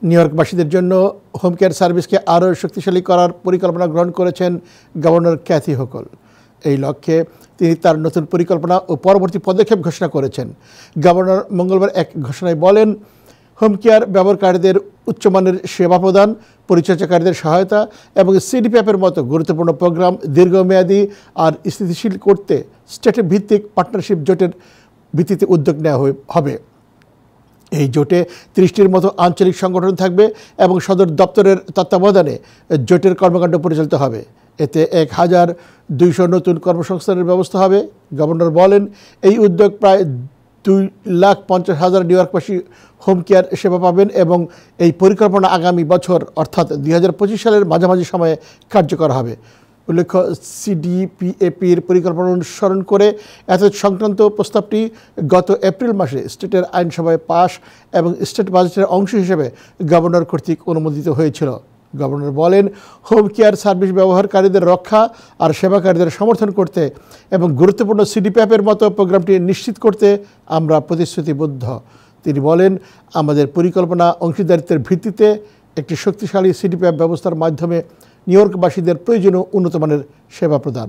New ইয়র্কবাসীদের জন্য home care সার্ভিসকে আরও শক্তিশালী করার পরিকল্পনা গ্রহণ করেছেন গভর্নর ক্যাথি হোকল। এই লক্ষ্যে তিনি তার নতুন পরিকল্পনা ও পরবর্তী পদক্ষেপ ঘোষণা করেছেন। গভর্নর মঙ্গলবার এক ঘোষণায় বলেন, হোম কেয়ার ব্যবহারকারীদের উচ্চমানের সেবা প্রদান, পরিচর্যাকারীদের সহায়তা এবং সিডিপিএফের মতো গুরুত্বপূর্ণ প্রোগ্রাম দীর্ঘমেয়াদী আর স্থিতিশীল করতে স্টেট ভিত্তিক পার্টনারশিপ জোটের ভিত্তিতে উদ্যোগ নেওয়া হবে। এই জোটে 30টির মতো আঞ্চলিক সংগঠন থাকবে এবং সদর দপ্তরের তত্ত্বাবধানে জোটের কর্মকাণ্ড পরিচালিত হবে। এতে 1200 নতুন কর্মসংস্থানের ব্যবস্থা হবে। গভর্নর বলেন, এই উদ্যোগ প্রায় 2,50,000 নিউ ইয়র্কবাসী হোম কেয়ার সেবা পাবেন এবং এই পরিকল্পনা আগামী বছর অর্থাৎ 2025 সালের মাঝামাঝি সময়ে কার্যকর হবে। উল্লেখ্য, সিডিপিএপির পরিকল্পনা অনুসরণ করে এত সংক্রান্ত প্রস্তাবটি গত এপ্রিল মাসে স্টেটের আইনসভায় পাশ এবং স্টেট বাজেটের অংশ হিসেবে গভর্নর কর্তৃক অনুমোদিত হয়েছিল। গভর্নর বলেন, হোম কেয়ার সার্ভিস ব্যবহারকারীদের রক্ষা আর সেবাকারীদের সমর্থন করতে এবং গুরুত্বপূর্ণ সিডিপিএফের মতো প্রোগ্রামটি নিশ্চিত করতে আমরা প্রতিশ্রুতিবদ্ধ। তিনি বলেন, আমাদের পরিকল্পনা অংশীদারিত্বের ভিত্তিতে একটি শক্তিশালী সিডিপিএফ ব্যবস্থার মাধ্যমে নিউ ইয়র্কবাসীদের প্রয়োজনীয় উন্নতমানের সেবা প্রদান।